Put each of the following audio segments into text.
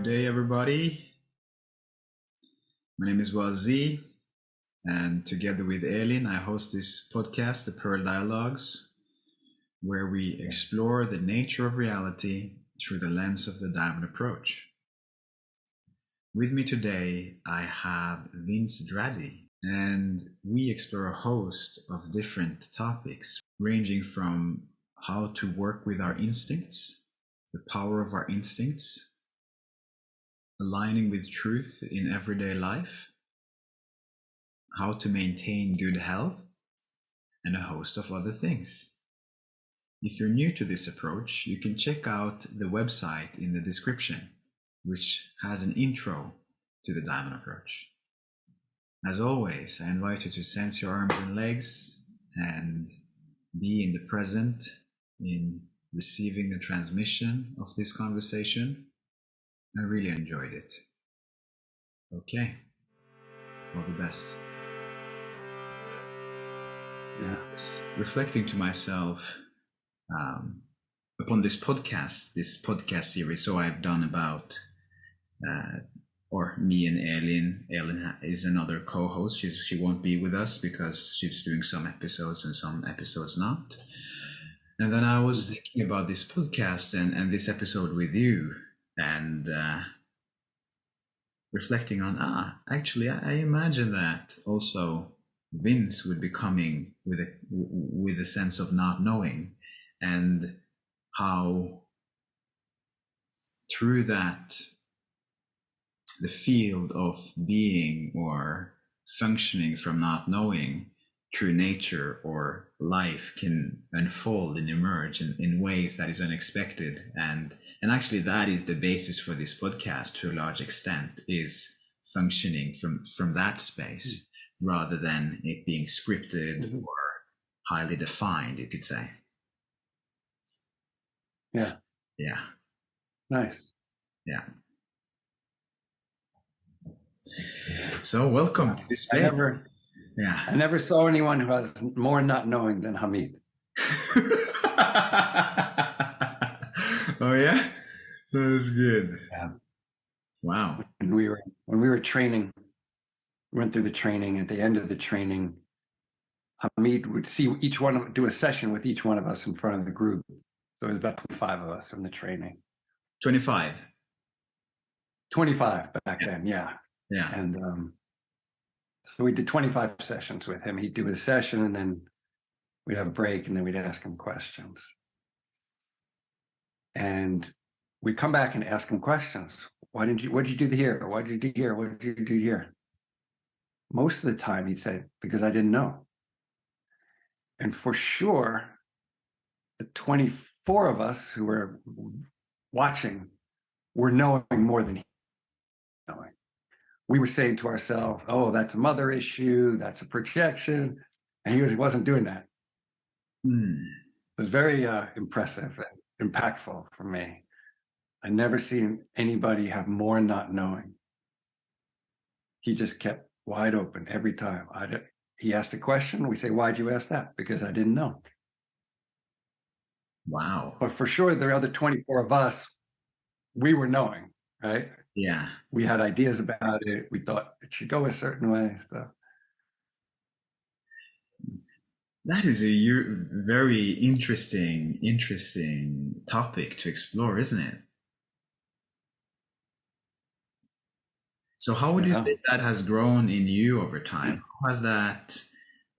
Good day, everybody. My name is Wazi, and together with Elin, I host this podcast, The Pearl Dialogues, where we explore the nature of reality through the lens of the diamond approach. With me today, I have Vince Draddy, and we explore a host of different topics, ranging from how to work with our instincts, the power of our instincts, aligning with truth in everyday life, how to maintain good health, and a host of other things. If you're new to this approach, you can check out the website in the description, which has an intro to the diamond approach. As always, I invite you to sense your arms and legs and be in the present in receiving the transmission of this conversation. I really enjoyed it. Okay, all the best. I was reflecting to myself upon this podcast series. So I've done about, or me and Elin. Elin is another co-host. She won't be with us because she's doing some episodes and some episodes not. And then I was thinking about this podcast and this episode with you, and reflecting on, actually, I imagine that also Vince would be coming with a sense of not knowing, and how through that the field of being or functioning from not knowing, true nature or life can unfold and emerge in ways that is unexpected. And actually that is the basis for this podcast to a large extent, is functioning from that space rather than it being scripted or highly defined, you could say. Yeah. Nice. Yeah. So welcome to this space. I never saw anyone who has more not knowing than Hamid. Oh yeah, that's good. Yeah. Wow. When we were training, we went through the training. At the end of the training, Hamid would see each one, do a session with each one of us in front of the group. So it was about 25 of us in the training. 25 back then, yeah. And so we did 25 sessions with him. He'd do a session and then we'd have a break and then we'd ask him questions. And we'd come back and ask him questions. What did you do here? What did you do here? What did you do here? Most of the time he'd say, because I didn't know. And for sure, the 24 of us who were watching were knowing more than he was knowing. We were saying to ourselves, oh, that's a mother issue, that's a projection. And he wasn't doing that. It was very impressive and impactful for me. I never seen anybody have more not knowing. He just kept wide open every time. He asked a question, we say, why'd you ask that? Because I didn't know. Wow. But for sure, the other 24 of us, we were knowing, right? Yeah. We had ideas about it. We thought it should go a certain way. So that is a very interesting topic to explore, isn't it? So how would you say that has grown in you over time? How has that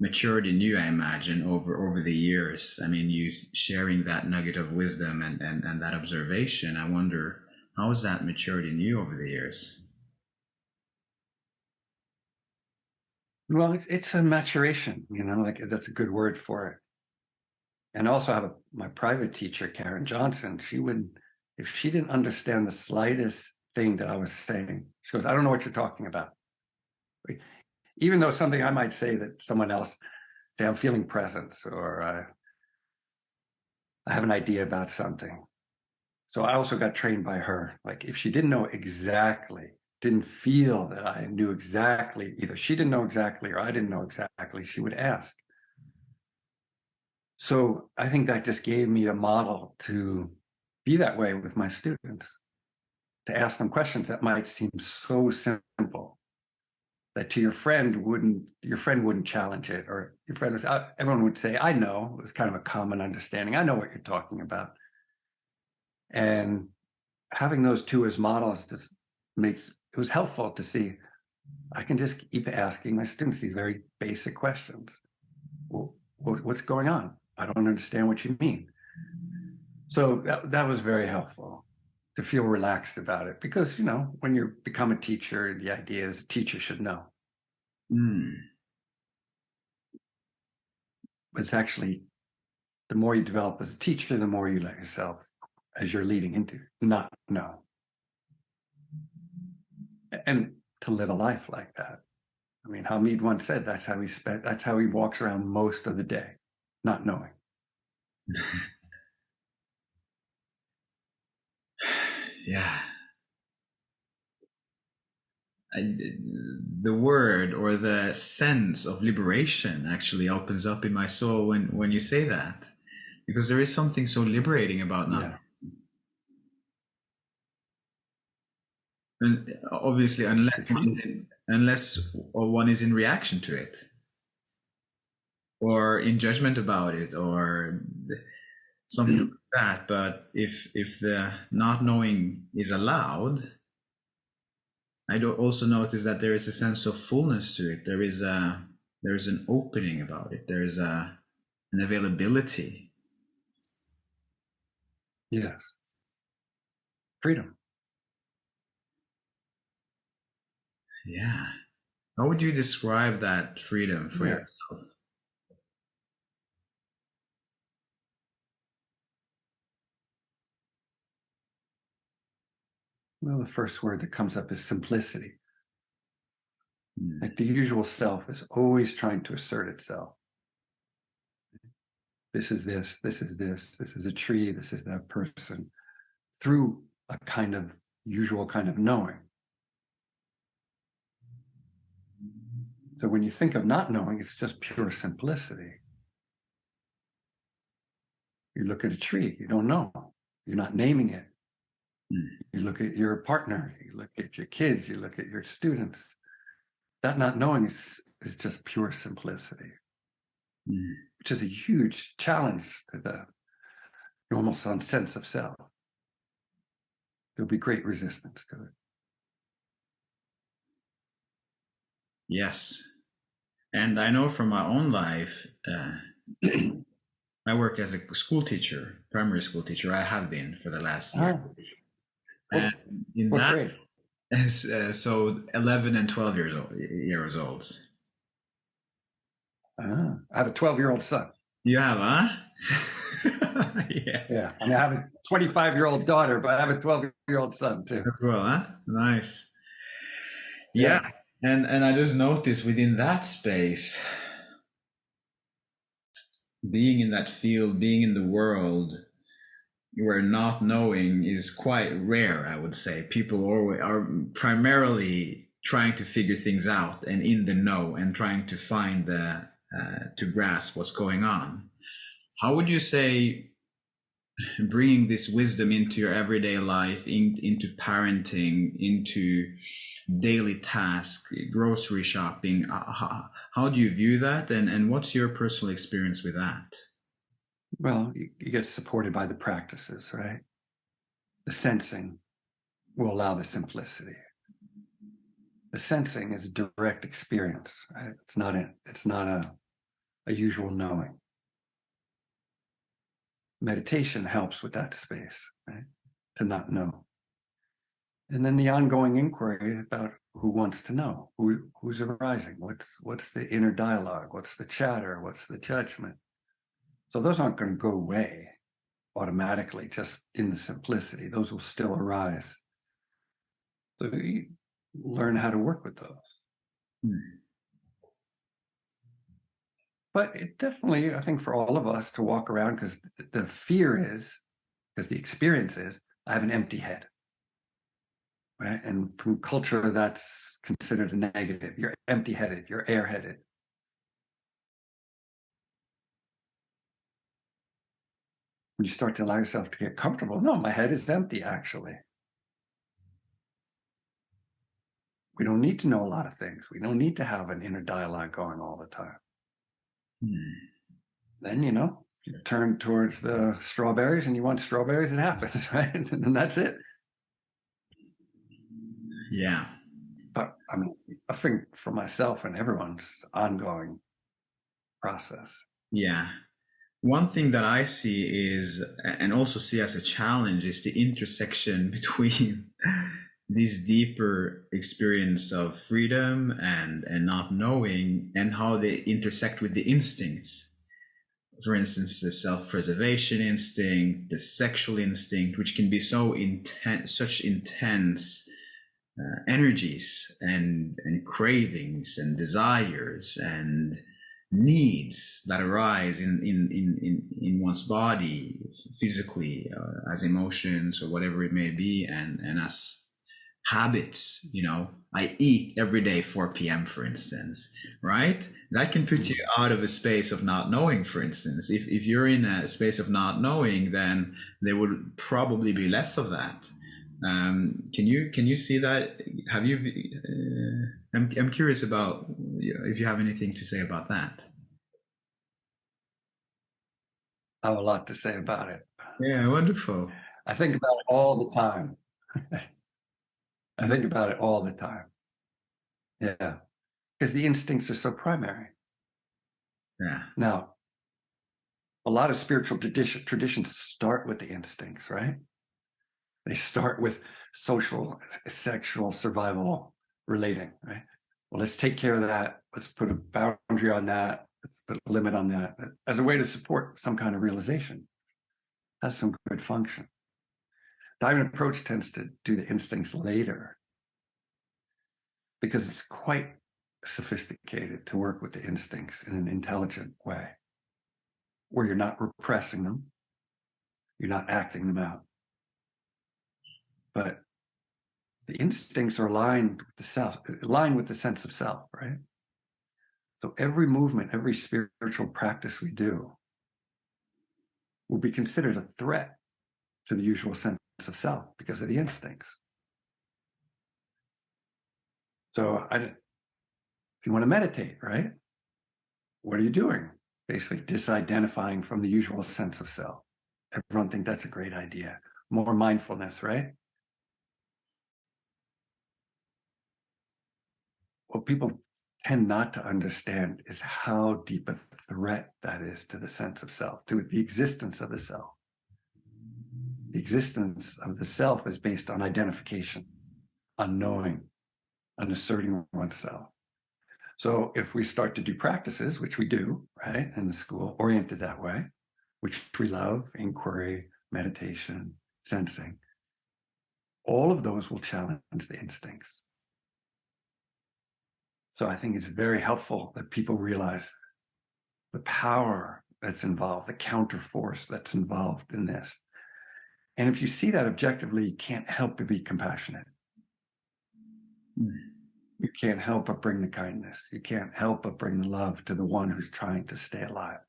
matured in you, I imagine, over the years? I mean, you sharing that nugget of wisdom and that observation, I wonder, how has that matured in you over the years? Well, it's a maturation, like that's a good word for it. And also I have my private teacher, Karen Johnson. She would, if she didn't understand the slightest thing that I was saying, she goes, I don't know what you're talking about. Even though something I might say that someone else, say I'm feeling presence or I have an idea about something. So I also got trained by her. Like if she didn't know exactly, didn't feel that I knew exactly, either she didn't know exactly or I didn't know exactly, she would ask. So I think that just gave me a model to be that way with my students. to ask them questions that might seem so simple that to your friend wouldn't challenge it, or your friend, everyone would say, I know. It was kind of a common understanding. I know what you're talking about. And having those two as models just it was helpful to see, I can just keep asking my students these very basic questions. Well, what's going on? I don't understand what you mean. So that was very helpful to feel relaxed about it, because, when you become a teacher, the idea is a teacher should know. But it's actually, the more you develop as a teacher, the more you let yourself, as you're leading into, not know. And to live a life like that. I mean, Hamid once said that's how he walks around most of the day, not knowing. Yeah. The word or the sense of liberation actually opens up in my soul when you say that, because there is something so liberating about not. Yeah. And obviously, unless one is in reaction to it, or in judgment about it, or something like that. But if the not knowing is allowed, I do also notice that there is a sense of fullness to it. There is an opening about it. There is an availability. Yes. Freedom. Yeah. How would you describe that freedom for Yeah. yourself? Well, the first word that comes up is simplicity. Mm. Like the usual self is always trying to assert itself. This is this, this is this, this is a tree, this is that person, through a kind of usual kind of knowing. So when you think of not knowing, it's just pure simplicity. You look at a tree, you don't know. You're not naming it. Mm. You look at your partner, you look at your kids, you look at your students. That not knowing is just pure simplicity, which is a huge challenge to the normal sense of self. There'll be great resistance to it. Yes. And I know from my own life, I work as a school teacher, primary school teacher. I have been for the last year. And in What that, grade? so 11 and 12 years old. I have a 12-year-old son. You have, huh? Yeah. Yeah. I mean, I have a 25-year-old daughter, but I have a 12-year-old son too. As well, huh? Nice. Yeah. And I just noticed within that space, being in that field, being in the world where not knowing is quite rare, I would say. People are primarily trying to figure things out and in the know and trying to find to grasp what's going on. How would you say bringing this wisdom into your everyday life, into parenting, into daily tasks, grocery shopping, how do you view that, and what's your personal experience with that? Well, you get supported by the practices, right? The sensing will allow the simplicity. The sensing is a direct experience, right? It's not a usual knowing. Meditation helps with that space, right? To not know. And then the ongoing inquiry about who wants to know, who's arising, what's the inner dialogue, what's the chatter, what's the judgment. So those aren't going to go away automatically, just in the simplicity. Those will still arise. So you learn how to work with those. But it definitely, I think, for all of us to walk around, because the fear is, because the experience is, I have an empty head. Right? And from culture, that's considered a negative. You're empty-headed, you're airheaded. When you start to allow yourself to get comfortable, no, my head is empty, actually. We don't need to know a lot of things. We don't need to have an inner dialogue going all the time. Then, you turn towards the strawberries and you want strawberries, it happens, right? And that's it. Yeah. But I mean, I think for myself and everyone's ongoing process. Yeah. One thing that I see is, and also see as a challenge, is the intersection between this deeper experience of freedom and not knowing, and how they intersect with the instincts. For instance, the self-preservation instinct, the sexual instinct, which can be so intense, such intense energies and cravings and desires and needs that arise in one's body physically, as emotions or whatever it may be, and as habits. I eat every day 4 p.m., for instance, right? That can put you out of a space of not knowing. For instance, if you're in a space of not knowing, then there would probably be less of that. Can you see that? Have you? I'm curious about if you have anything to say about that. I have a lot to say about it. Yeah, wonderful. I think about it all the time. I think about it all the time. Yeah, because the instincts are so primary. Yeah. Now, a lot of spiritual traditions start with the instincts, right? They start with social, sexual, survival relating, right? Well, let's take care of that. Let's put a boundary on that. Let's put a limit on that as a way to support some kind of realization. Has some good function. Diamond approach tends to do the instincts later because it's quite sophisticated to work with the instincts in an intelligent way where you're not repressing them, you're not acting them out. But the instincts are aligned with the self, aligned with the sense of self, right? So every movement, every spiritual practice we do will be considered a threat to the usual sense of self because of the instincts. So if you want to meditate, right? What are you doing? Basically disidentifying from the usual sense of self. Everyone thinks that's a great idea. More mindfulness, right? What people tend not to understand is how deep a threat that is to the sense of self, to the existence of the self. The existence of the self is based on identification, on knowing, on asserting oneself. So if we start to do practices, which we do, right, in the school, oriented that way, which we love, inquiry, meditation, sensing, all of those will challenge the instincts. So I think it's very helpful that people realize the power that's involved, the counter force that's involved in this. And if you see that objectively, you can't help but be compassionate. You can't help but bring the kindness. You can't help but bring the love to the one who's trying to stay alive.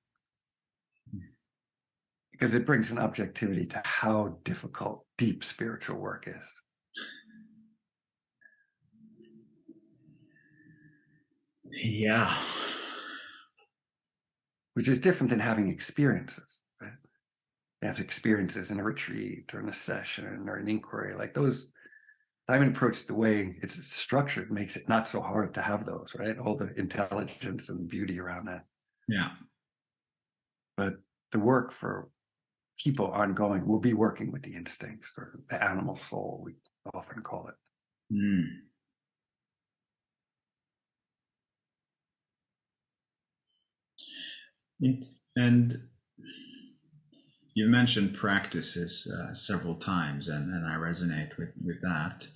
Because it brings an objectivity to how difficult deep spiritual work is. Yeah. Which is different than having experiences, right? You have experiences in a retreat or in a session or an inquiry, like those. Diamond approach, the way it's structured, makes it not so hard to have those, right? All the intelligence and beauty around that. Yeah. But the work for people ongoing will be working with the instincts or the animal soul, we often call it. And you mentioned practices several times, and I resonate with that.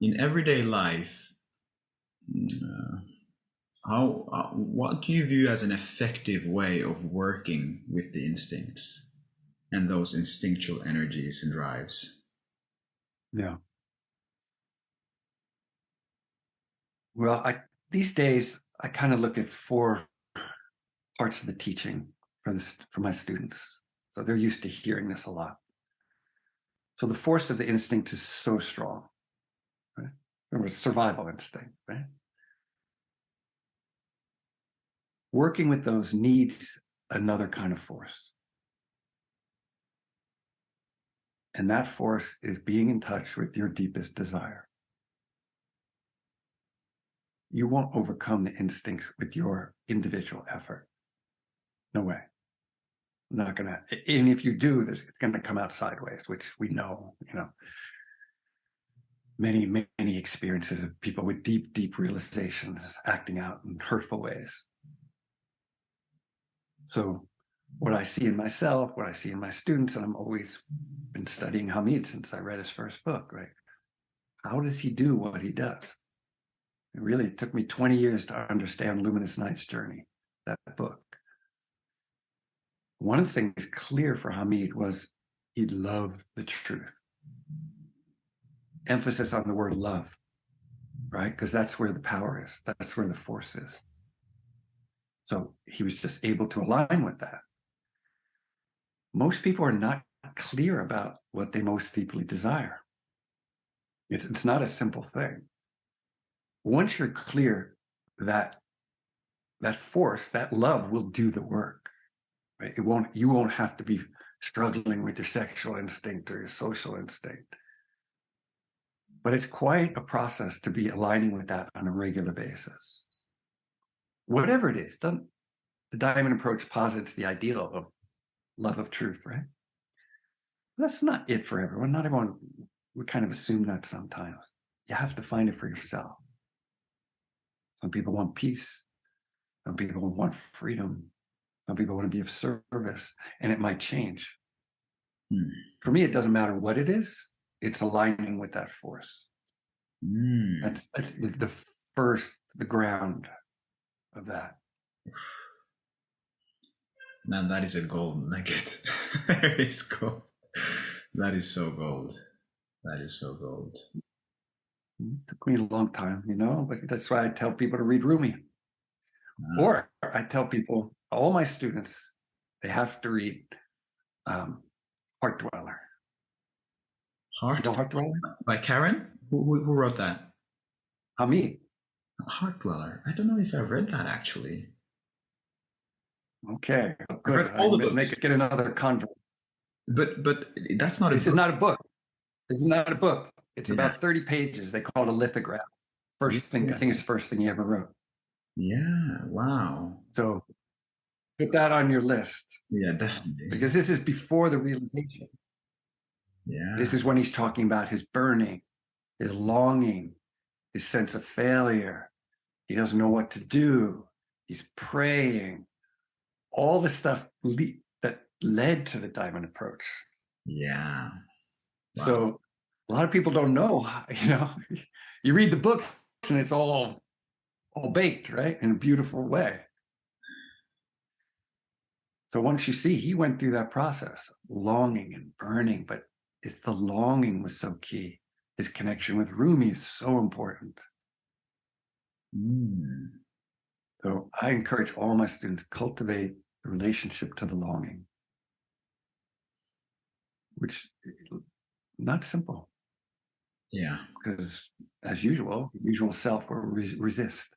In everyday life, what do you view as an effective way of working with the instincts and those instinctual energies and drives? Yeah. Well, these days I kind of look at 4 parts of the teaching for my students. So they're used to hearing this a lot. So the force of the instinct is so strong, right? It was survival instinct, right? Working with those needs another kind of force. And that force is being in touch with your deepest desire. You won't overcome the instincts with your individual effort. No way. Not gonna, and if you do, it's gonna come out sideways, which we know, many, many experiences of people with deep, deep realizations acting out in hurtful ways. So what I see in myself, what I see in my students, and I'm always been studying Hamid since I read his first book, right? How does he do what he does? It really took me 20 years to understand Luminous Night's Journey, that book. One of the things clear for Hamid was he loved the truth. Emphasis on the word love, right? Because that's where the power is. That's where the force is. So he was just able to align with that. Most people are not clear about what they most deeply desire. It's not a simple thing. Once you're clear, that force, that love will do the work. Right? You won't have to be struggling with your sexual instinct or your social instinct. But it's quite a process to be aligning with that on a regular basis. Whatever it is, the diamond approach posits the ideal of love of truth, right? That's not it for everyone. Not everyone, we kind of assume that sometimes. You have to find it for yourself. Some people want peace. Some people want freedom. Some people want to be of service, and it might change. For me, it doesn't matter what it is. It's aligning with that force. That's the ground of that. Man, that is a gold nugget. There is gold. That is so gold. That is so gold. It took me a long time, but that's why I tell people to read Rumi. Or I tell people, all my students, they have to read Heart Dweller. Heart Dweller? By Karen? Who wrote that? Hamid. Heart Dweller. I don't know if I've read that actually. Okay, good. All the books. Get another convert. But that's not. This is not a book. This is not a book. It's about 30 pages. They call it a lithograph. First thing, I think it's the first thing he ever wrote. Yeah. Wow. So put that on your list. Yeah, definitely. Because this is before the realization. Yeah. This is when he's talking about his burning, his longing, his sense of failure. He doesn't know what to do. He's praying. All the stuff that led to the diamond approach. Yeah. Wow. So a lot of people don't know, you read the books and it's all baked, right? In a beautiful way. So once you see, he went through that process, longing and burning, but it's the longing was so key. His connection with Rumi is so important. So I encourage all my students, cultivate the relationship to the longing, which not simple. Yeah. Because as usual, the usual self will resist.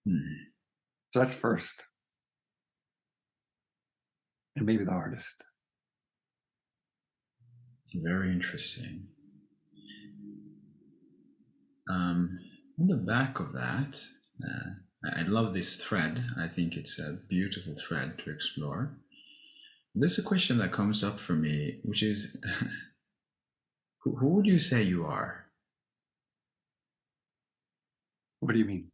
So that's first. And maybe the hardest. Very interesting. On the back of that, I love this thread. I think it's a beautiful thread to explore. There's a question that comes up for me, which is, who would you say you are? What do you mean?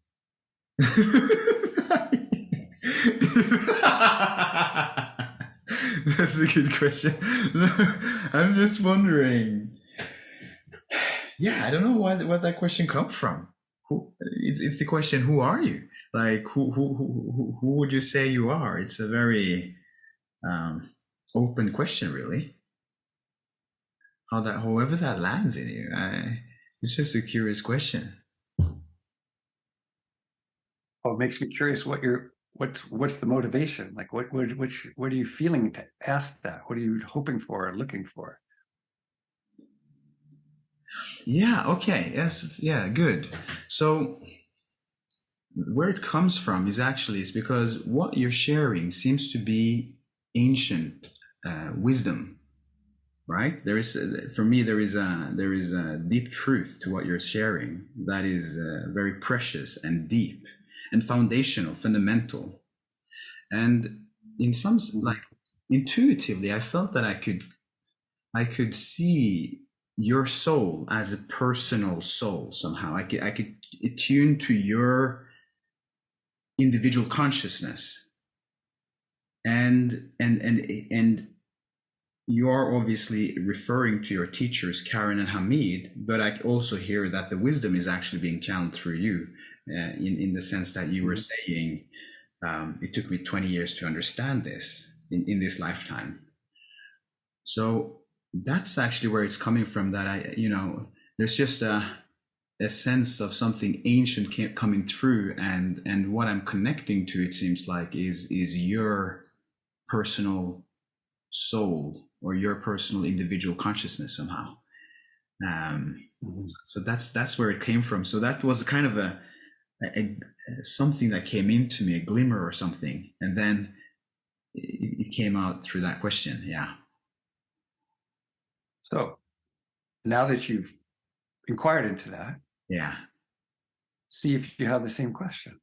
That's a good question. I'm just wondering. Yeah, I don't know where that question comes from. It's the question, who are you? Like, who would you say you are? It's a very open question, really. However that lands in you, it's just a curious question. Oh, it makes me curious what's the motivation? Like what are you feeling to ask that? What are you hoping for or looking for? Yeah, okay. Yes, yeah, good. So where it comes from is because what you're sharing seems to be ancient wisdom, right? There is, for me, there is a deep truth to what you're sharing that is very precious and deep and foundational, fundamental. And in some like Mhm. intuitively, I felt that I could see your soul as a personal soul somehow. I could attune to your individual consciousness, and you are obviously referring to your teachers Karen and Hamid, but I also hear that the wisdom is actually being channeled through you, in the sense that you were Mhm. saying, it took me 20 years to understand this in this lifetime. So that's actually where it's coming from. That there's just a sense of something ancient coming through, and what I'm connecting to, it seems like, is your personal soul or your personal individual consciousness somehow. um Mhm. so that's where it came from. So that was kind of a something that came into me, a glimmer or something, and then it came out through that question. Yeah. So now that you've inquired into that, Yeah. see if you have the same question.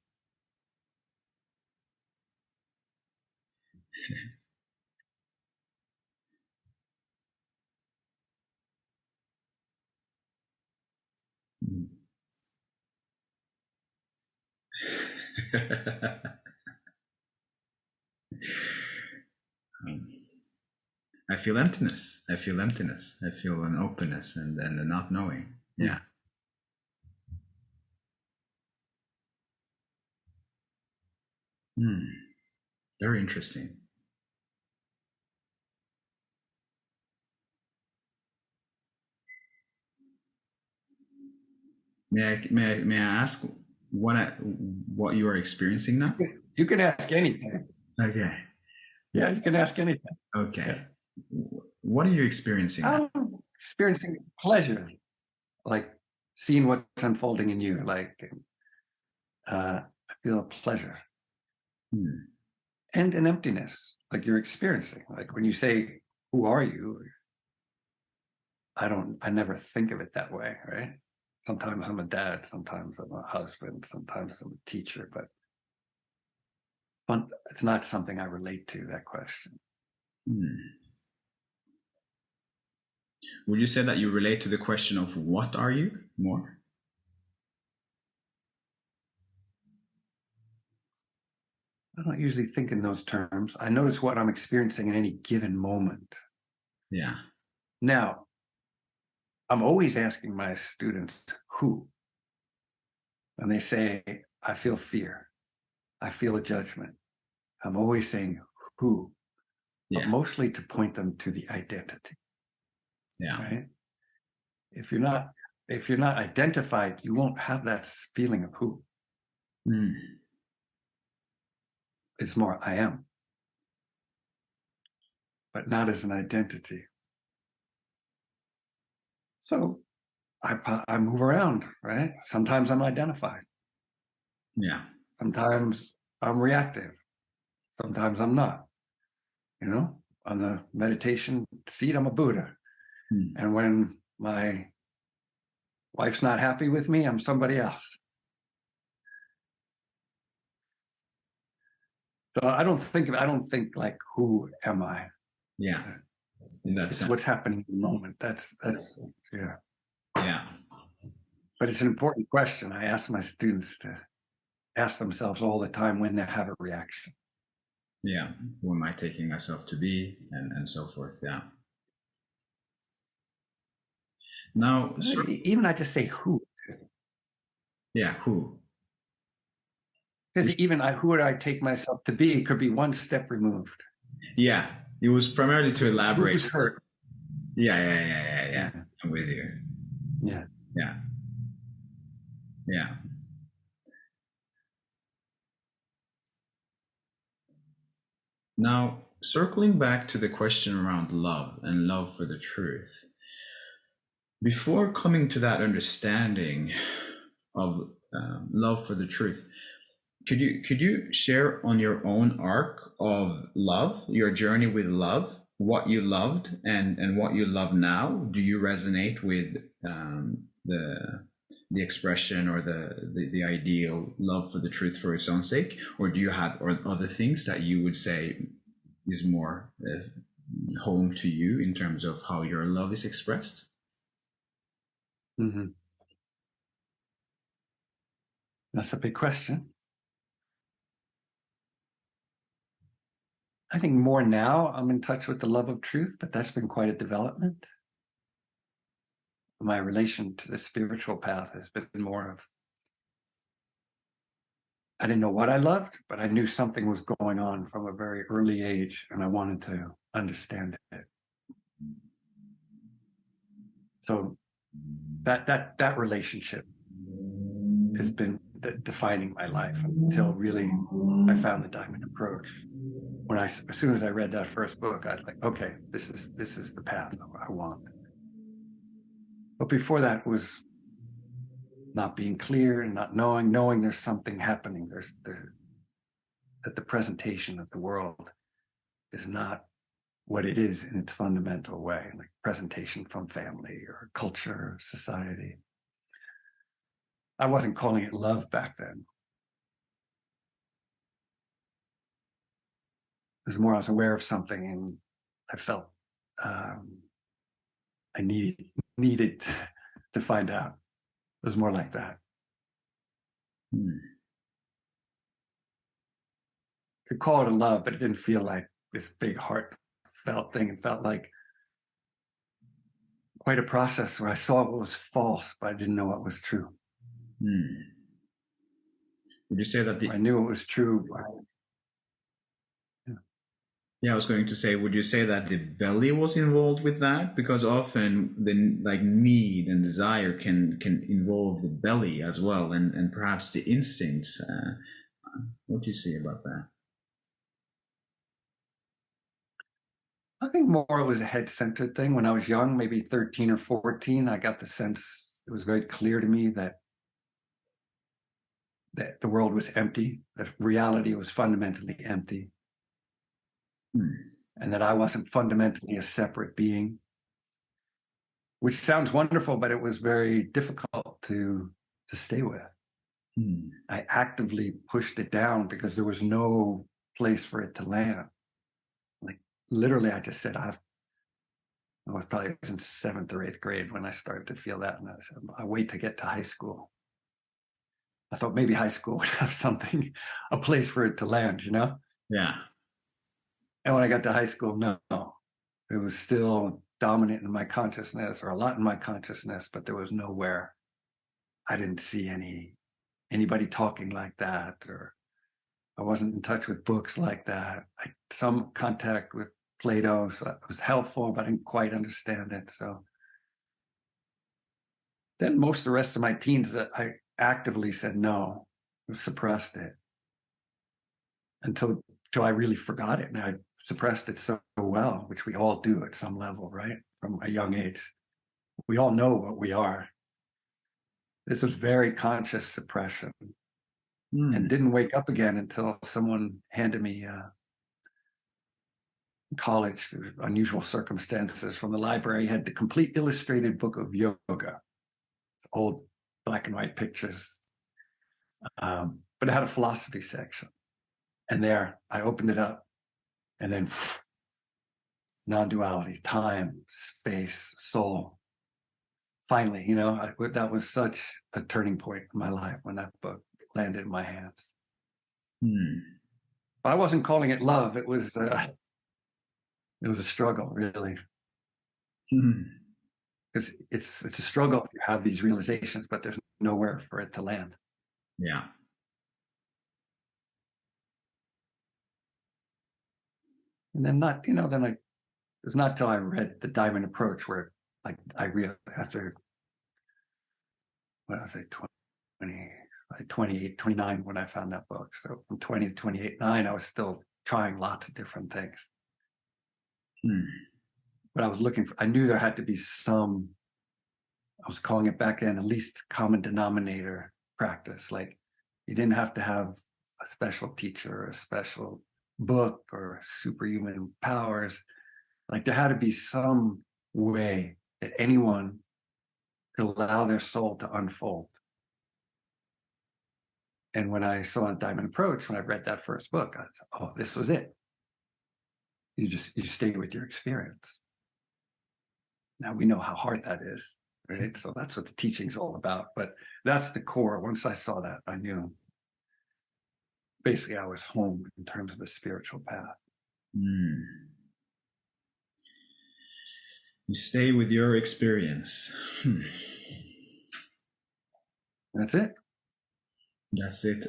Um, I feel emptiness. I feel emptiness. I feel an openness and a not knowing. Yeah. Mm. Hmm. Very interesting. May I ask what you are experiencing now? You can ask anything. Okay. Yeah, you can ask anything. Okay. Yeah. What are you experiencing now? I'm experiencing pleasure, like seeing what's unfolding in you. Like I feel a pleasure Hmm. and an emptiness, like you're experiencing. Like when you say, "Who are you?" I never think of it that way, right? Sometimes I'm a dad, sometimes I'm a husband, sometimes I'm a teacher, but it's not something I relate to, that question. Hmm. Would you say that you relate to the question of what are you more? I don't usually think in those terms. I notice what I'm experiencing in any given moment. Yeah. Now, I'm always asking my students who, and they say, I feel fear, I feel a judgment. I'm always saying who, but Yeah. mostly to point them to the identity, Yeah. right? If you're not if you're not identified, you won't have that feeling of who. Hmm. It's more I am, but not as an identity. So I move around, right? Sometimes I'm identified. Yeah. Sometimes I'm reactive. Sometimes I'm not. You know, on the meditation seat, I'm a Buddha. Hmm. And when my wife's not happy with me, I'm somebody else. So I don't think like, who am I? Yeah. In that It's sense. what's happening in the moment. Yeah. Yeah. But it's an important question. I ask my students to ask themselves all the time when they have a reaction. Yeah. Who am I taking myself to be, and so forth. Yeah. Now, Even I just say who, yeah, who? because even who would I take myself to be could be one step removed. Yeah, it was primarily to elaborate. Who's hurt? Yeah. Yeah. I'm with you. Yeah. Yeah. Yeah. Now, circling back to the question around love and love for the truth, Before coming to that understanding of love for the truth, could you share on your own arc of love, your journey with love, what you loved and what you love now? Do you resonate with the expression or the ideal love for the truth for its own sake, or do you have or other things that you would say is more home to you in terms of how your love is expressed? Mm-hmm. That's a big question. I think more now I'm in touch with the love of truth, but that's been quite a development. My relation to the spiritual path has been more of, I didn't know what I loved, but I knew something was going on from a very early age, and I wanted to understand it. So that relationship has been defining my life until really I found the diamond approach. As soon as I read that first book, I was like, okay, this is the path I want. But before that was not being clear and not knowing there's something happening. That the presentation of the world is not what it is in its fundamental way, like presentation from family or culture or society. I wasn't calling it love back then. It was more I was aware of something and I felt I needed to find out. It was more like that. Could call it a love, but it didn't feel like this big heartfelt thing. It felt like quite a process where I saw what was false, but I didn't know what was true. Would you say that I knew it was true. Yeah, I was going to say, would you say that the belly was involved with that? Because often the like need and desire can involve the belly as well, and perhaps the instincts. What do you say about that? I think more it was a head-centered thing. When I was young, maybe 13 or 14, I got the sense, it was very clear to me that the world was empty, that reality was fundamentally empty, and that I wasn't fundamentally a separate being, which sounds wonderful, but it was very difficult to stay with. I actively pushed it down because there was no place for it to land. Like literally, I just said, I was probably in 7th or 8th grade when I started to feel that. And I said, I wait to get to high school. I thought maybe high school would have something, a place for it to land, you know? Yeah. And when I got to high school, no, it was still dominant in my consciousness, or a lot in my consciousness, but there was nowhere. I didn't see anybody talking like that, or I wasn't in touch with books like that. Some contact with Plato, so that was helpful, but I didn't quite understand it. So then most of the rest of my teens, I actively said no, suppressed it until I really forgot it. And I suppressed it so well, which we all do at some level, right? From a young age. We all know what we are. This was very conscious suppression and didn't wake up again until someone handed me college through unusual circumstances from the library, had the complete illustrated book of yoga. It's old black and white pictures, but it had a philosophy section. And there I opened it up, and then non-duality, time, space, soul. Finally, that was such a turning point in my life when that book landed in my hands. I wasn't calling it love. It was a struggle, really. It's a struggle if you have these realizations, but there's nowhere for it to land. Yeah. And then it's not till I read The Diamond Approach where after, what was it, 28, 29 when I found that book. So from 20 to 28, 9, I was still trying lots of different things. But I was I knew there had to be some I was calling it back then, the least common denominator practice. Like you didn't have to have a special teacher or a special book or superhuman powers. Like there had to be some way that anyone could allow their soul to unfold. And when I saw a Diamond Approach, when I read that first book, I thought, oh, this was it. You stay with your experience. Now we know how hard that is, right? So that's what the teaching's all about. But that's the core. Once I saw that, I knew basically I was home in terms of a spiritual path. You stay with your experience. That's it. That's it.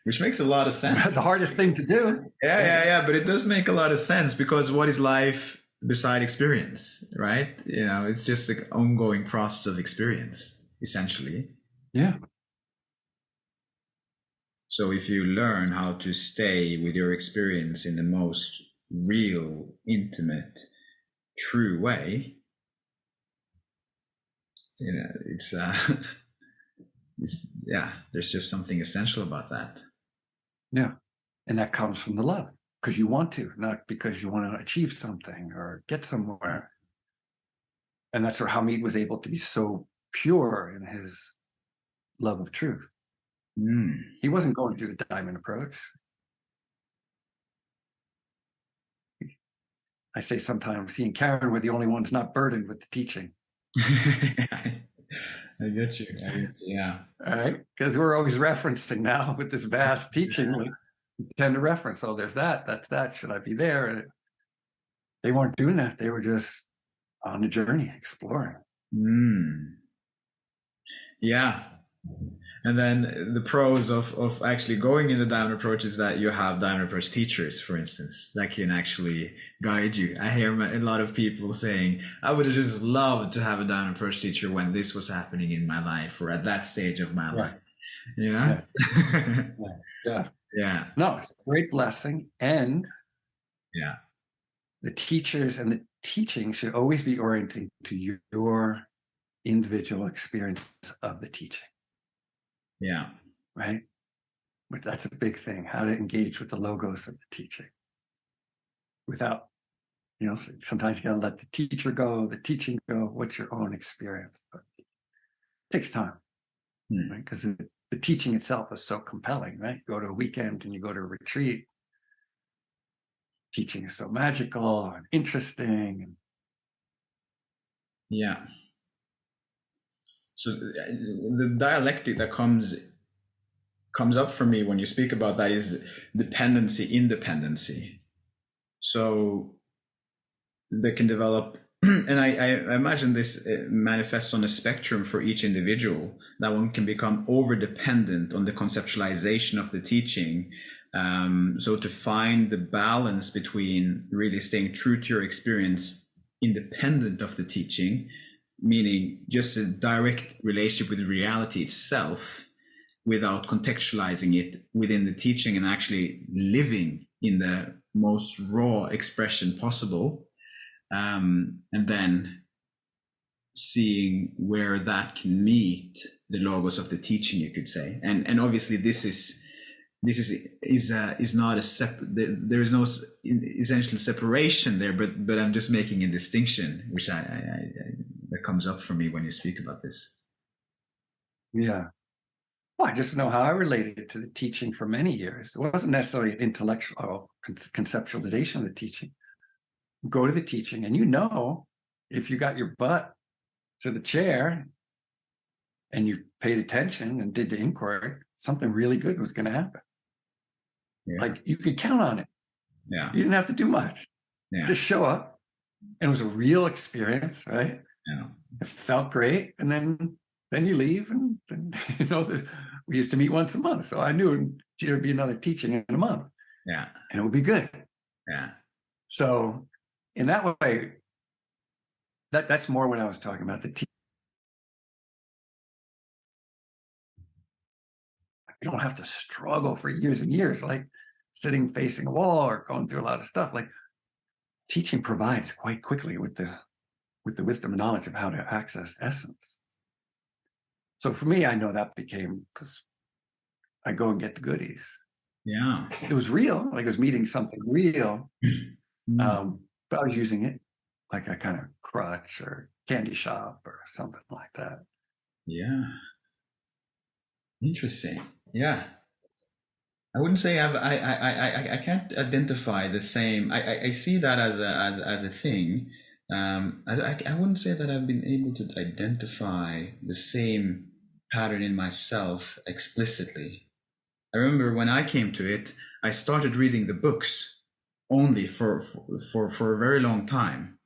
Which makes a lot of sense. The hardest thing to do. Yeah. But it does make a lot of sense, because what is life beside experience, right? You know, it's just an ongoing process of experience, essentially. Yeah. So if you learn how to stay with your experience in the most real, intimate, true way, you know, it's there's just something essential about that. Yeah. And that comes from the love, because you want to, not because you want to achieve something or get somewhere. And that's where Hamid was able to be so pure in his love of truth. He wasn't going through the Diamond Approach. I say sometimes he and Karen were the only ones not burdened with the teaching. I get you. Yeah. All right. Because we're always referencing now with this vast teaching. Like, we tend to reference, oh, there's that, that's that. Should I be there? And they weren't doing that. They were just on the journey, exploring. Yeah. And then the pros of actually going in the Diamond Approach is that you have Diamond Approach teachers, for instance, that can actually guide you. I hear a lot of people saying, I would have just loved to have a Diamond Approach teacher when this was happening in my life, or at that stage of my life. You know? Yeah. No, it's a great blessing. And the teachers and the teaching should always be oriented to your individual experience of the teaching. Yeah. Right? But that's a big thing, how to engage with the logos of the teaching without, you know, sometimes you got to let the teacher go, the teaching go. What's your own experience? But it takes time, right? Because the teaching itself is so compelling, right? You go to a weekend and you go to a retreat. Teaching is so magical and interesting. Yeah. So the dialectic that comes up for me when you speak about that is dependency, independency. So they can develop, and I imagine this manifests on a spectrum for each individual, that one can become over-dependent on the conceptualization of the teaching. So to find the balance between really staying true to your experience, independent of the teaching, meaning just a direct relationship with reality itself, without contextualizing it within the teaching and actually living in the most raw expression possible. And then seeing where that can meet the logos of the teaching, you could say. And obviously this is not a there is no essential separation there, but I'm just making a distinction, which that comes up for me when you speak about this. Yeah. Well, I just know how I related to the teaching for many years. It wasn't necessarily an intellectual conceptualization of the teaching. Go to the teaching, and you know, if you got your butt to the chair and you paid attention and did the inquiry, something really good was going to happen. Yeah. Like you could count on it. Yeah. You didn't have to do much. Yeah. Just show up. And it was a real experience, right? Yeah. It felt great. And then you leave, and then, you know, we used to meet once a month. So I knew there'd be another teaching in a month. Yeah. And it would be good. Yeah. So in that way, that's more what I was talking about. You don't have to struggle for years and years, like sitting facing a wall or going through a lot of stuff. Like teaching provides quite quickly with the with the wisdom and knowledge of how to access essence. So for me, I know that became because I go and get the goodies. Yeah. It was real, like I was meeting something real, but I was using it like a kind of crutch or candy shop or something like that. Yeah. Interesting. Yeah. I wouldn't say I can't identify the same. I see that as a thing. I wouldn't say that I've been able to identify the same pattern in myself explicitly. I remember when I came to it, I started reading the books only for a very long time.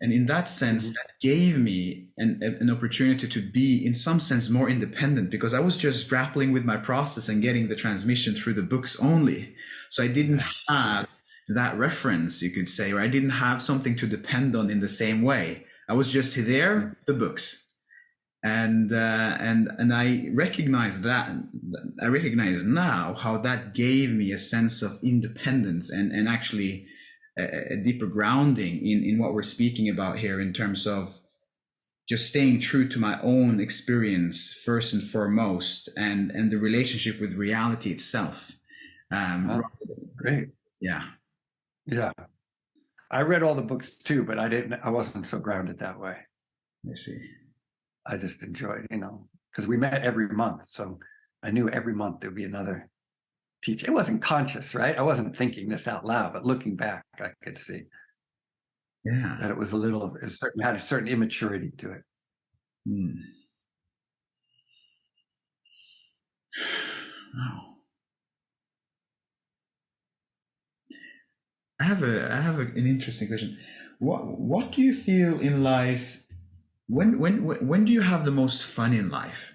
And in that sense, that gave me an opportunity to be, in some sense, more independent because I was just grappling with my process and getting the transmission through the books only. So I didn't have that reference, you could say, or I didn't have something to depend on in the same way. I was just there, the books. And I recognize that. I recognize now how that gave me a sense of independence and actually a deeper grounding in what we're speaking about here in terms of just staying true to my own experience first and foremost, and the relationship with reality itself. Great. Yeah. Yeah. I read all the books too, but I wasn't so grounded that way. I see. I just enjoyed, because we met every month. So I knew every month there'd be another teacher. It wasn't conscious, right? I wasn't thinking this out loud, but looking back, I could see that it was had a certain immaturity to it. Wow. I have an interesting question. What do you feel in life? When do you have the most fun in life?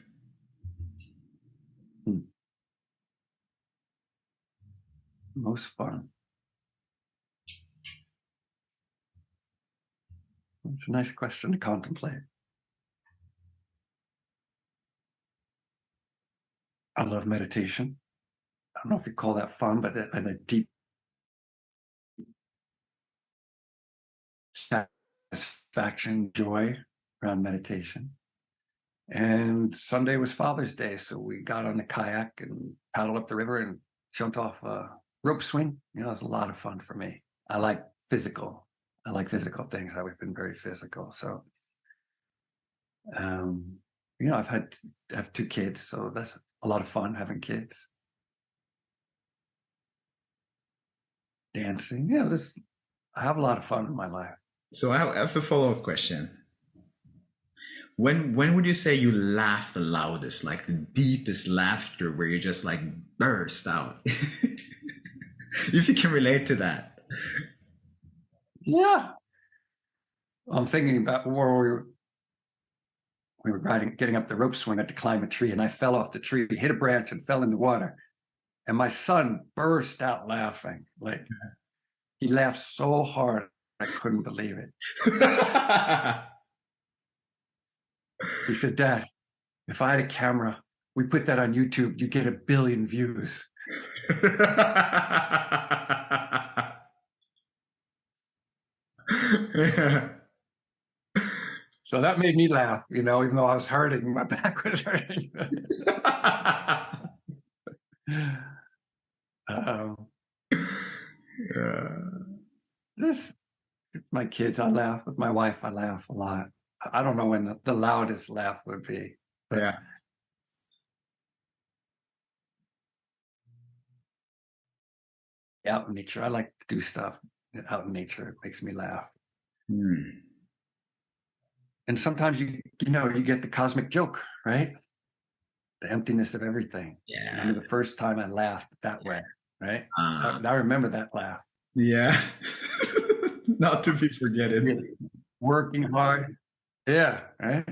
Most fun. It's a nice question to contemplate. I love meditation. I don't know if you call that fun, but a deep satisfaction, joy around meditation. And Sunday was Father's Day, so we got on the kayak and paddled up the river and jumped off a rope swing. It was a lot of fun for me. I like physical things. I've been very physical. So, I have 2 kids, so that's a lot of fun having kids. Dancing, I have a lot of fun in my life. So I have a follow-up question. When would you say you laugh the loudest, like the deepest laughter where you just like burst out? If you can relate to that. Yeah. I'm thinking about where we were getting up the rope swing. I had to climb a tree and I fell off the tree, hit a branch and fell in the water. And my son burst out laughing. Like he laughed so hard, I couldn't believe it. He said, "Dad, if I had a camera, we put that on YouTube, you get 1 billion views." Yeah. So that made me laugh, even though I was hurting, my back was hurting. This, my kids, I laugh. With my wife, I laugh a lot. I don't know when the loudest laugh would be. But Yeah. out in nature, I like to do stuff out in nature. It makes me laugh. And sometimes you get the cosmic joke, right? The emptiness of everything. Yeah. I remember the first time I laughed that way, right? I remember that laugh. Yeah. Not to be forgotten. Really working hard. Yeah, right?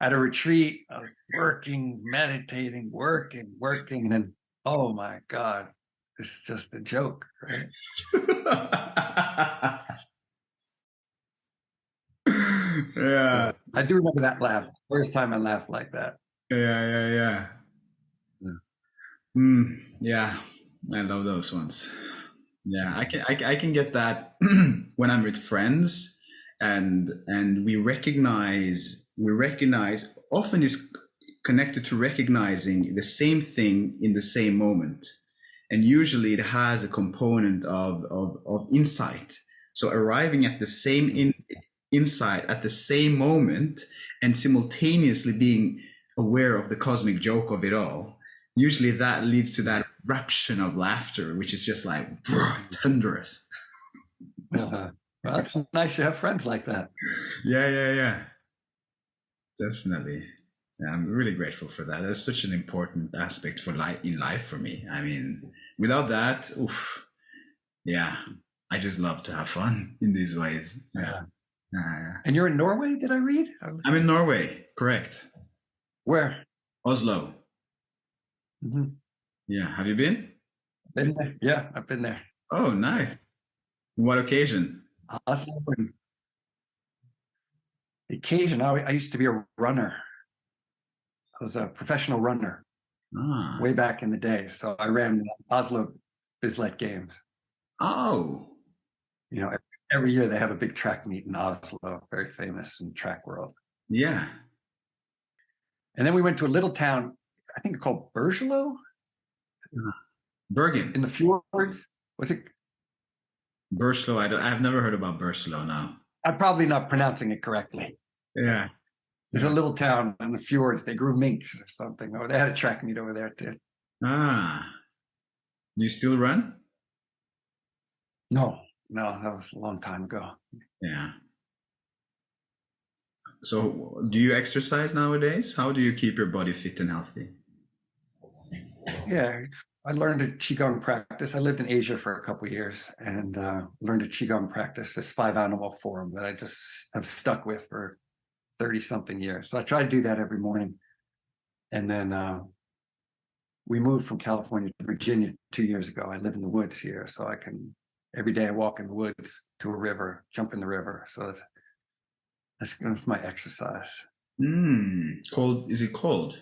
At a retreat, I was working, meditating, working, and then, oh my God, it's just a joke, right? Yeah. So I do remember that laugh. First time I laughed like that. Yeah. Yeah. I love those ones. Yeah, I can get that when I'm with friends and we recognize often is connected to recognizing the same thing in the same moment, and usually it has a component of insight. So arriving at the same insight at the same moment and simultaneously being aware of the cosmic joke of it all, usually that leads to that eruption of laughter, which is just like thunderous. Well, it's nice you have friends like that. Yeah. Definitely. Yeah, I'm really grateful for that. That's such an important aspect for life in life for me. I mean, without that, oof, yeah, I just love to have fun in these ways. Yeah. And you're in Norway, did I read? I'm in Norway, correct. Where? Oslo. Mm-hmm. Yeah. Have you been? Been there. Yeah, I've been there. Oh, nice. What occasion? Oslo. The occasion, I used to be a runner. I was a professional runner way back in the day. So I ran Oslo Bislett Games. Oh. You know, every year they have a big track meet in Oslo, very famous in track world. Yeah. And then we went to a little town, I think called Bergelo. Bergen. In the fjords. What's it? Burslo. I've never heard about Burslo now. I'm probably not pronouncing it correctly. Yeah. There's a little town in the fjords. They grew minks or something. Or they had a track meet over there too. You still run? No, that was a long time ago. Yeah. So do you exercise nowadays? How do you keep your body fit and healthy? Yeah, I learned a Qigong practice. I lived in Asia for a couple of years and learned a Qigong practice, this 5-animal form that I just have stuck with for 30 something years. So I try to do that every morning. And then we moved from California to Virginia 2 years ago. I live in the woods here, so I can, every day I walk in the woods to a river, jump in the river. So that's my exercise. Cold? Is it cold?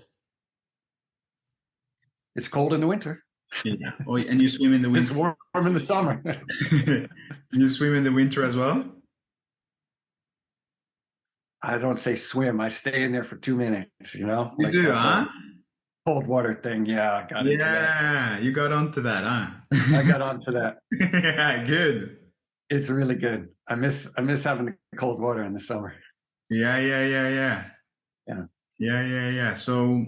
It's cold in the winter. Yeah. Oh, and you swim in the winter? It's warm in the summer. You swim in the winter as well? I don't say swim. I stay in there for 2 minutes, you know? You do, huh? Cold water thing. Yeah, I got into that. Yeah, you got onto that, huh? I got onto that. Yeah, good. It's really good. I miss having the cold water in the summer. Yeah. So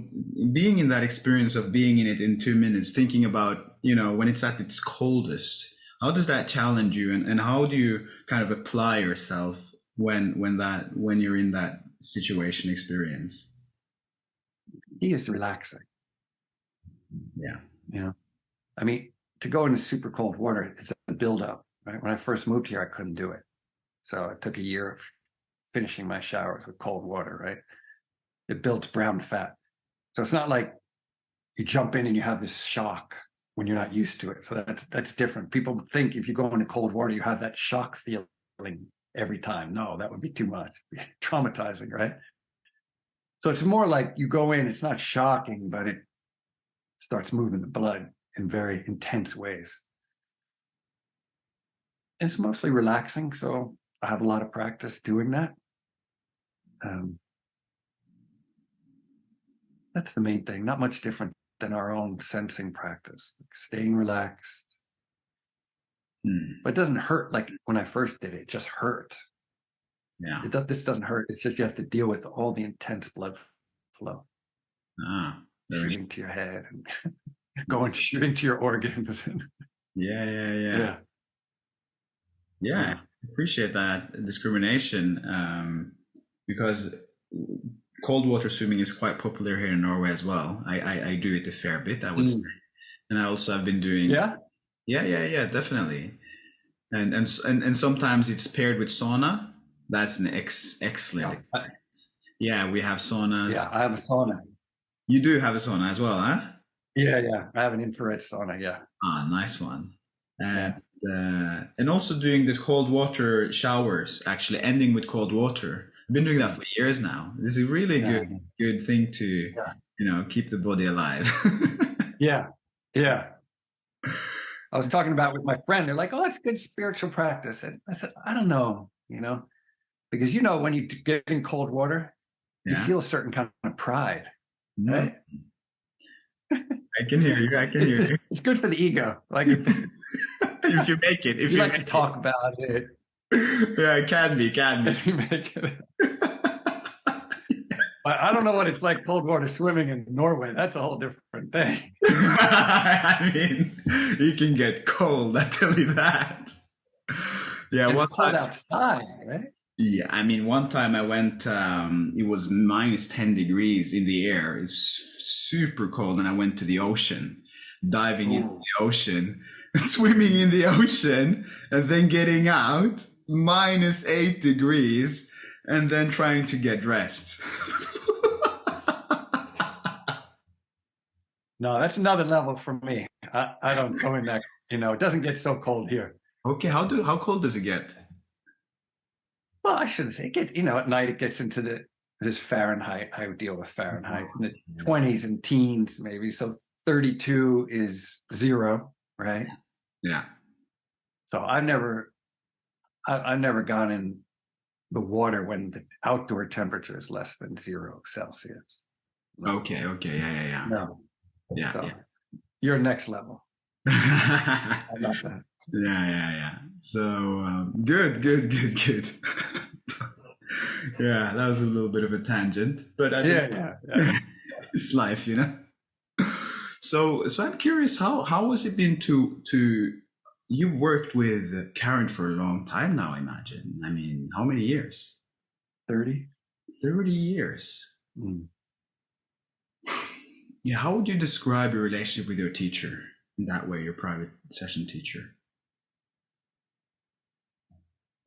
being in that experience of being in it in 2 minutes, thinking about, when it's at its coldest, how does that challenge you, and how do you kind of apply yourself when you're in that situation experience? He is relaxing. Yeah. I mean, to go into super cold water, it's a buildup, right? When I first moved here, I couldn't do it. So it took a year of finishing my showers with cold water, right? It builds brown fat. So it's not like you jump in and you have this shock when you're not used to it. So that's different. People think if you go into cold water, you have that shock feeling every time. No, that would be too much. Traumatizing, right? So it's more like you go in, it's not shocking, but it starts moving the blood in very intense ways. And it's mostly relaxing. So I have a lot of practice doing that. That's the main thing. Not much different than our own sensing practice, staying relaxed. But it doesn't hurt like when I first did it. It just hurt. Yeah. This doesn't hurt. It's just you have to deal with all the intense blood flow. Shooting to your head and going shooting to your organs. Yeah. I appreciate that discrimination, because cold water swimming is quite popular here in Norway as well. I do it a fair bit, I would say. And I also have been doing Yeah, definitely. And sometimes it's paired with sauna. That's an excellent experience. Yeah, we have saunas. Yeah, I have a sauna. You do have a sauna as well, huh? Yeah. I have an infrared sauna, yeah. Nice one. And also doing the cold water showers, actually ending with cold water. I've been doing that for years now. This is a really good thing to, keep the body alive. Yeah. I was talking about with my friend. They're like, "Oh, it's good spiritual practice." And I said, "I don't know, Because, you know, when you get in cold water, you Yeah. feel a certain kind of pride, Mm. right? I can hear you. I can hear you. It's good for the ego. Like if If you make it, if you you like to make it. talk about it, Yeah, it can be, can be. if you make it. I don't know what it's like cold water swimming in Norway. That's a whole different thing. I mean, you can get cold, I tell you that. Yeah, And one it's cold time, outside, right? yeah, I mean, one time I went, it was minus 10 degrees in the air. It's super cold. And I went to the ocean, diving into Ooh. the ocean, swimming in the ocean, and then getting out, minus 8 degrees, and then trying to get dressed. No, that's another level for me. I don't go in that, you know, it doesn't get so cold here. Okay, how cold does it get? Well, I shouldn't say it gets, you know, at night it gets into this Fahrenheit. I would deal with Fahrenheit in the 20s and teens, maybe. So 32 is 0, right? Yeah. So I've never gone in the water when the outdoor temperature is less than 0 Celsius. Okay, okay, yeah. No. Yeah, So yeah. you're next level. Yeah. I love that. Yeah. So good. Yeah, that was a little bit of a tangent, but I think Yeah. it's life, you know. So I'm curious, how has it been to you've worked with Karen for a long time now, I imagine. I mean, how many years? 30. 30 years. Mm. Yeah, how would you describe your relationship with your teacher in that way, your private session teacher?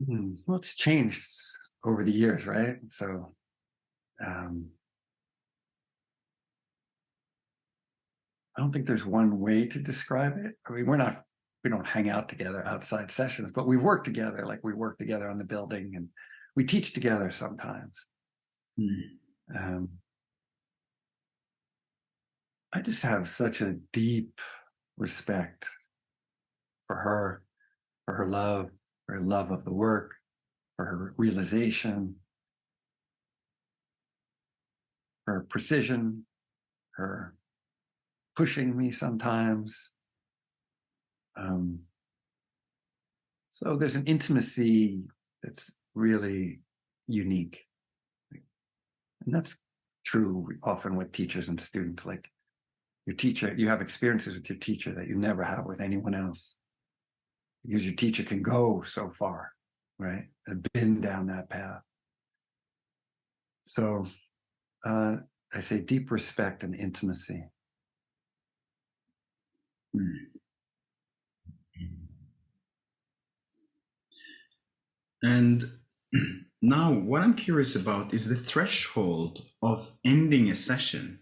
Well, it's changed over the years, right? So I don't think there's one way to describe it. I mean, we don't hang out together outside sessions, but we work together. Like we work together on the building and we teach together sometimes. Um, I just have such a deep respect for her love, for her love of the work, for her realization, her precision, her pushing me sometimes. So there's an intimacy that's really unique. And that's true often with teachers and students. Like your teacher, you have experiences with your teacher that you never have with anyone else because your teacher can go so far, right? And been down that path. So I say deep respect and intimacy. And now, what I'm curious about is the threshold of ending a session.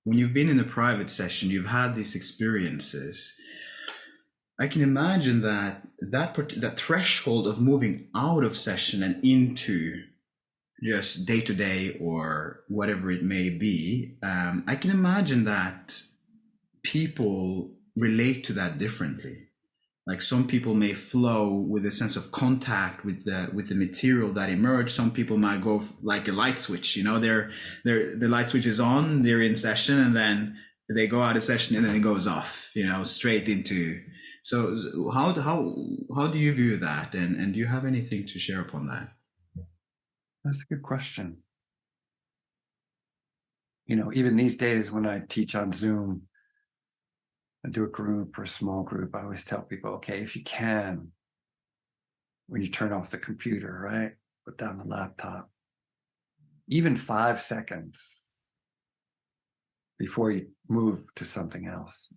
When you've been in a private session, you've had these experiences. I can imagine that threshold of moving out of session and into just day to day or whatever it may be. I can imagine that people relate to that differently. Like some people may flow with a sense of contact with the material that emerged. Some people might go like a light switch, you know, the light switch is on, they're in session, and then they go out of session and then it goes off, you know, straight into. So how do you view that? And do you have anything to share upon that? That's a good question. You know, even these days when I teach on Zoom, I do a group or a small group, I always tell people, okay, if you can, when you turn off the computer, right? Put down the laptop, even 5 seconds before you move to something else,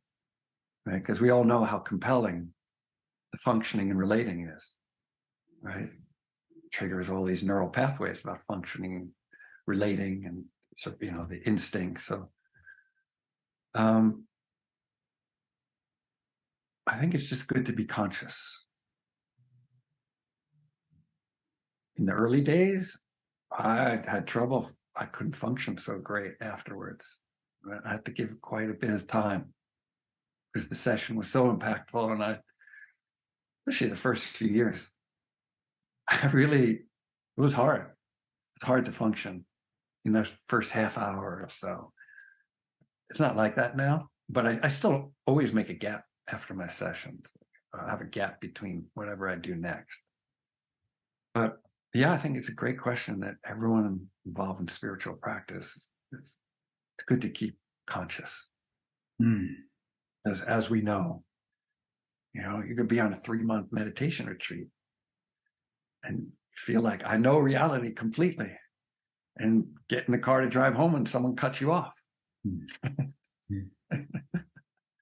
right? Because we all know how compelling the functioning and relating is, right? It triggers all these neural pathways about functioning and relating and, so, you know, the instinct. So I think it's just good to be conscious. In the early days, I had trouble. I couldn't function so great afterwards. I had to give quite a bit of time because the session was so impactful. And especially the first few years, I really It was hard. It's hard to function in that first half hour or so. It's not like that now, but I still always make a gap after my sessions. I have a gap between whatever I do next. But yeah, I think it's a great question that everyone involved in spiritual practice it's good to keep conscious. As we know, you could be on a 3-month meditation retreat and feel like I know reality completely, and get in the car to drive home and someone cuts you off.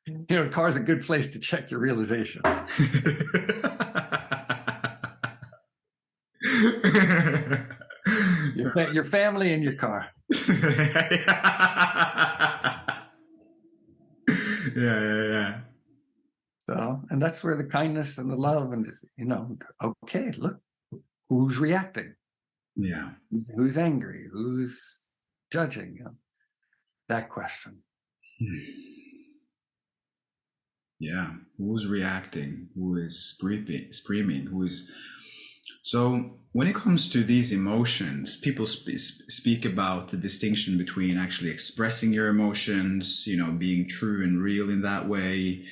The car is a good place to check your realization. Your family and your car. Yeah. So, and that's where the kindness and the love and, okay, look, who's reacting? Yeah. Who's angry? Who's judging? That question. Yeah. Who's reacting? Who is screaming? Who is... So when it comes to these emotions, people speak about the distinction between actually expressing your emotions, being true and real in that way.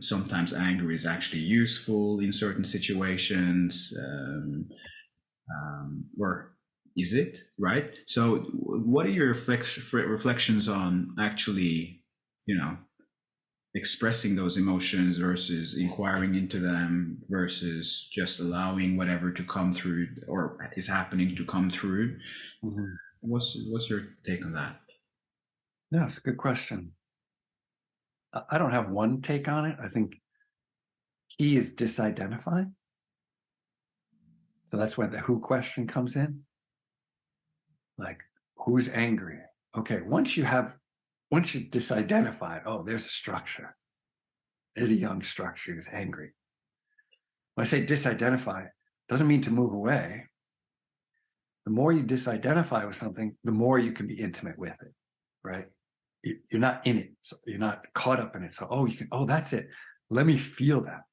Sometimes anger is actually useful in certain situations. Or is it, right? So what are your reflections on actually, expressing those emotions versus inquiring into them versus just allowing whatever to come through or is happening to come through? Mm-hmm. What's your take on that? Yeah, it's a good question. I don't have one take on it. I think key is disidentify. So that's where the who question comes in. Like, who's angry? Okay, once you disidentified, oh, there's a structure. There's a young structure who's angry. When I say disidentify, doesn't mean to move away. The more you disidentify with something, the more you can be intimate with it, right? You're not in it. So you're not caught up in it. So, that's it. Let me feel that.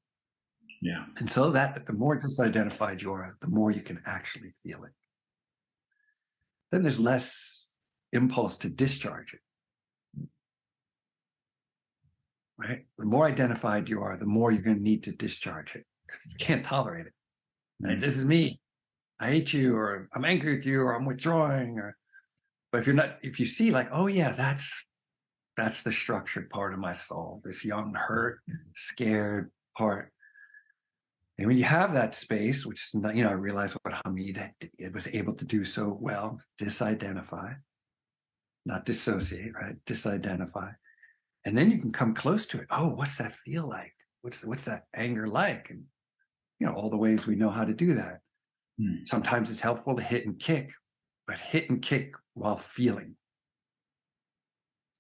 Yeah. And so that the more disidentified you are, the more you can actually feel it. Then there's less impulse to discharge it. Right? The more identified you are, the more you're going to need to discharge it because you can't tolerate it. Mm-hmm. Right? This is me. I hate you, or I'm angry with you, or I'm withdrawing. But if you see like, oh yeah, that's the structured part of my soul, this young, hurt, scared part. And when you have that space, which is, I realize what Hamid was able to do so well, disidentify, not dissociate, right? Disidentify. And then you can come close to it. Oh, what's that feel like? What's that anger like? And, all the ways we know how to do that. Sometimes it's helpful to hit and kick, but hit and kick while feeling.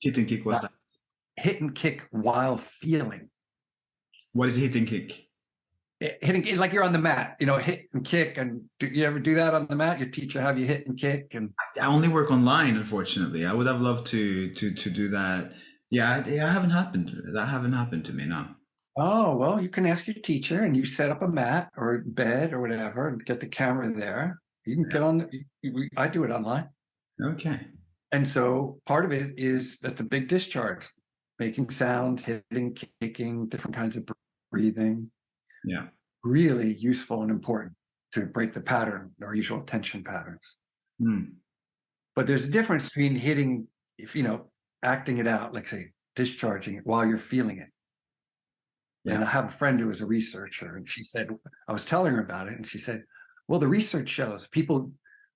Hit and kick, what's that? Hit and kick while feeling. What is hit and kick? Hitting, like you're on the mat, hit and kick. And do you ever do that on the mat? Your teacher have you hit and kick? And I only work online, unfortunately. I would have loved to do that. Yeah, that haven't happened to me, no. Oh, well, you can ask your teacher and you set up a mat or bed or whatever and get the camera there. You can get on, I do it online. Okay. And so part of it is that's a big discharge, making sounds, hitting, kicking, different kinds of breathing. Yeah. Really useful and important to break the pattern, our usual tension patterns. But there's a difference between hitting, acting it out, like say, discharging it while you're feeling it. Yeah. And I have a friend who is a researcher, and she said, I was telling her about it, and she said, well, the research shows people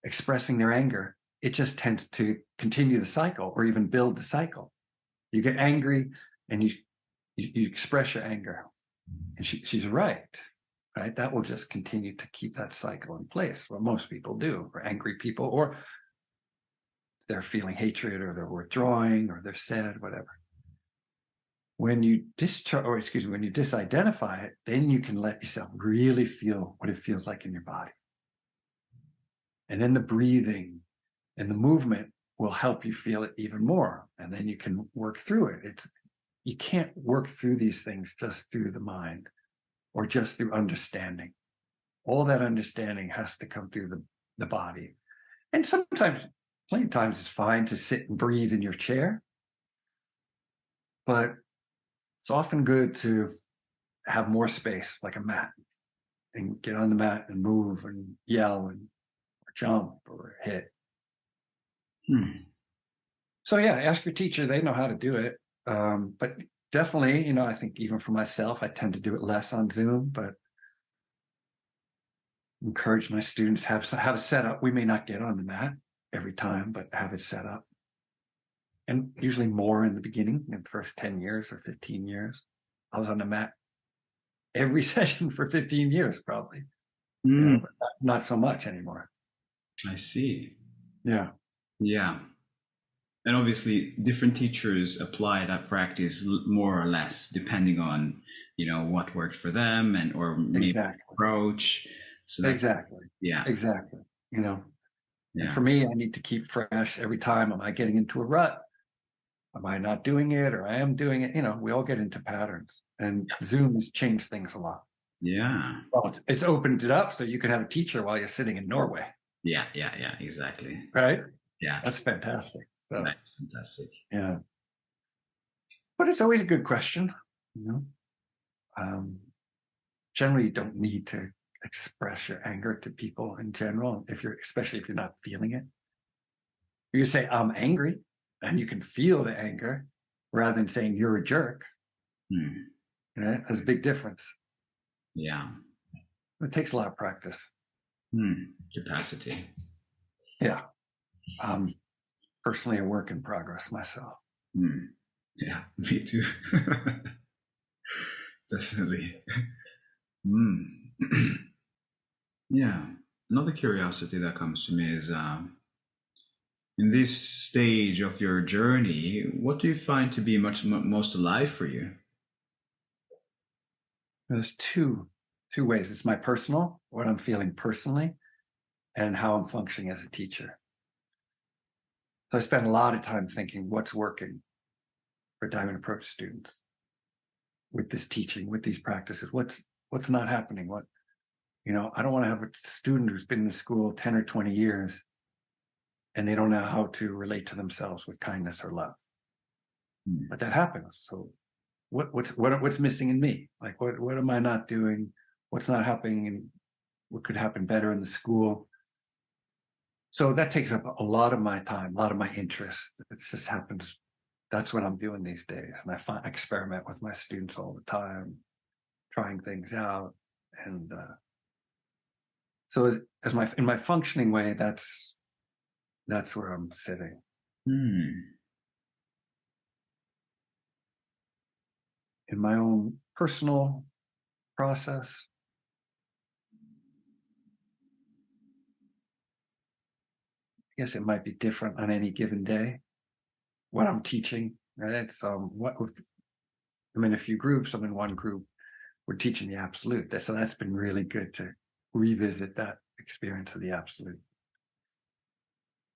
expressing their anger, it just tends to continue the cycle or even build the cycle. You get angry and you express your anger. And she's right? That will just continue to keep that cycle in place. What most people do, or angry people, or they're feeling hatred, or they're withdrawing, or they're sad, whatever. When you when you disidentify it, then you can let yourself really feel what it feels like in your body. And then the breathing and the movement will help you feel it even more. And then you can work through it. You can't work through these things just through the mind or just through understanding. All that understanding has to come through the body. And sometimes, plenty of times, it's fine to sit and breathe in your chair, but it's often good to have more space, like a mat, and get on the mat and move and yell and or jump or hit. So yeah, ask your teacher. They know how to do it. But definitely, I think even for myself, I tend to do it less on Zoom, but encourage my students have a setup. We may not get on the mat every time, but have it set up. And usually more in the beginning, in the first 10 years or 15 years. I was on the mat every session for 15 years, probably. But not so much anymore. I see. Yeah. Yeah. And obviously, different teachers apply that practice more or less, depending on, what worked for them or maybe Exactly. approach. So that's, Exactly. yeah. Exactly. And Yeah. for me, I need to keep fresh every time. Am I getting into a rut? Am I not doing it, or I am doing it? We all get into patterns, and Zoom has changed things a lot. Yeah. Well, it's opened it up so you can have a teacher while you're sitting in Norway. Yeah. Exactly. Right? Yeah. That's fantastic. So, That's fantastic. yeah. But it's always a good question. Generally, you don't need to express your anger to people in general, especially if you're not feeling it. You say, I'm angry, and you can feel the anger rather than saying you're a jerk. There's a big difference. Yeah. It takes a lot of practice. Capacity. Yeah. Personally a work in progress myself. Yeah, me too. Definitely. Yeah. Another curiosity that comes to me is in this stage of your journey, what do you find to be most alive for you? There's two ways. It's my personal, what I'm feeling personally, and how I'm functioning as a teacher. So I spend a lot of time thinking what's working for Diamond Approach students with this teaching, with these practices. What's not happening? I don't want to have a student who's been in the school 10 or 20 years and they don't know how to relate to themselves with kindness or love. But that happens. So what's missing in me? Like what am I not doing? What's not happening, and what could happen better in the school? So that takes up a lot of my time, a lot of my interest. It just happens. That's what I'm doing these days. And I experiment with my students all the time, trying things out. And so in my functioning way, that's where I'm sitting. In my own personal process, I guess it might be different on any given day. What I'm teaching, right? So I'm in a few groups. I'm in one group. We're teaching the absolute. So that's been really good to revisit that experience of the absolute.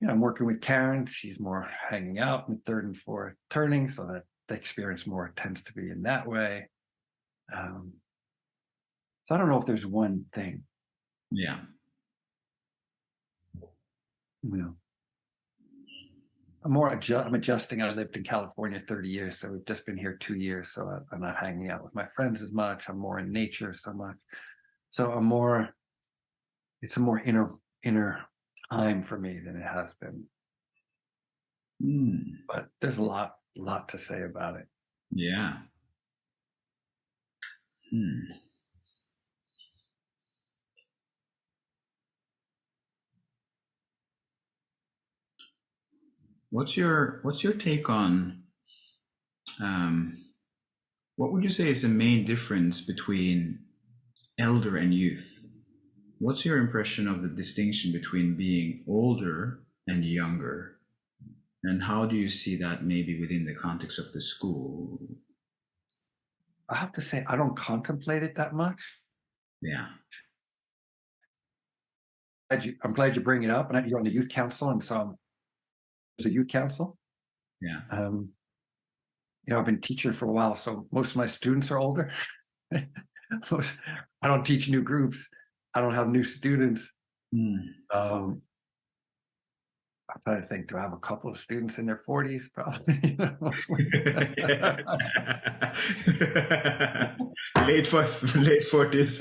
I'm working with Karen. She's more hanging out in the third and fourth turning, so that the experience more tends to be in that way. So I don't know if there's one thing. Yeah. I'm adjusting. I lived in California 30 years, so we've just been here 2 years. So I'm not hanging out with my friends as much. I'm more in nature so much. So it's a more inner time for me than it has been. But there's a lot to say about it. Yeah. What's your take on what would you say is the main difference between elder and youth? What's your impression of the distinction between being older and younger? And how do you see that maybe within the context of the school? I have to say, I don't contemplate it that much. Yeah. I'm glad you bring it up. And you're on the youth council, and so there's a youth council. Yeah. I've been teaching for a while, so most of my students are older. I don't teach new groups. I don't have new students. Mm. I'm trying to think, do I have a couple of students in their 40s? Probably. Late 40s.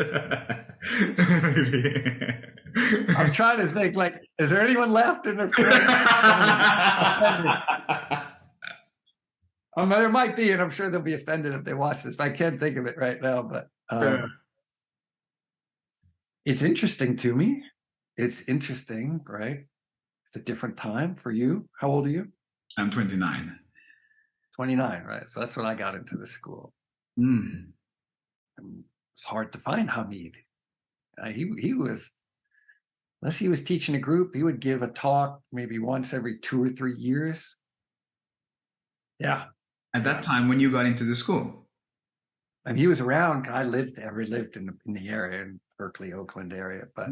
I'm trying to think, like, is there anyone left in their 40s? There might be, and I'm sure they'll be offended if they watch this, but I can't think of it right now. But it's interesting to me. It's interesting, right? It's a different time for you. How old are you? I'm 29. 29, right? So that's when I got into the school. Mm. It's hard to find Hamid. He was, unless he was teaching a group, he would give a talk maybe once every 2 or 3 years. Yeah. At that time, when you got into the school? And he was around. I lived in the area, in Berkeley, Oakland area. But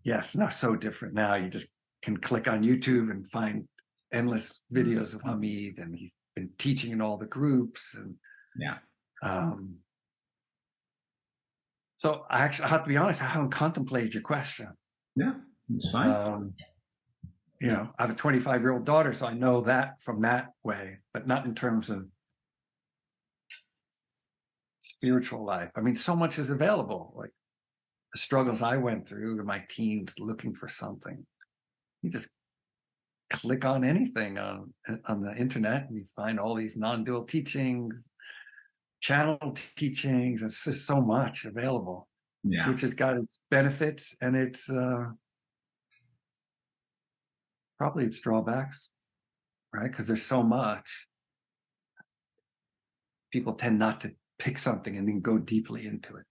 yes, not so different now. You just can click on YouTube and find endless videos of Hamid, and he's been teaching in all the groups. And so I have to be honest, I haven't contemplated your question. Yeah, it's fine. You know, I have a 25-year-old daughter, so I know that from that way, but not in terms of spiritual life. I mean, so much is available. Like the struggles I went through in my teens looking for something. You just click on anything on the internet and you find all these non-dual teachings, channel teachings. It's just so much available, which has got its benefits and its probably its drawbacks, right? Because there's so much. People tend not to pick something and then go deeply into it.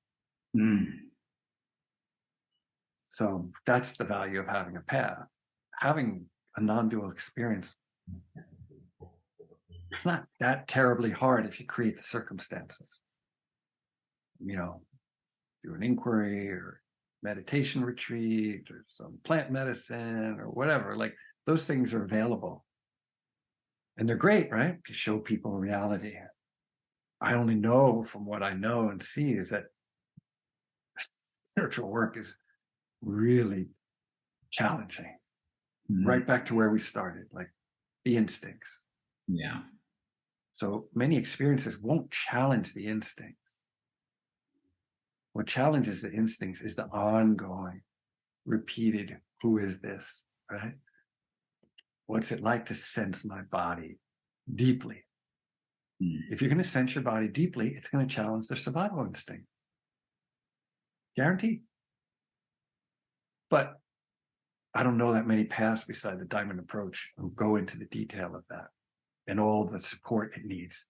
So that's the value of having a path. Having a non-dual experience, it's not that terribly hard if you create the circumstances. You know, through an inquiry or meditation retreat or some plant medicine or whatever, like those things are available. And they're great, right? To show people reality. I only know from what I know and see is that spiritual work is really challenging. Right back to where we started, like the instincts. Yeah. So many experiences won't challenge the instincts. What challenges the instincts is the ongoing, repeated, who is this, right? What's it like to sense my body deeply? If you're going to sense your body deeply, it's going to challenge the survival instinct. Guaranteed. But I don't know that many paths beside the diamond approach who go into the detail of that and all the support it needs.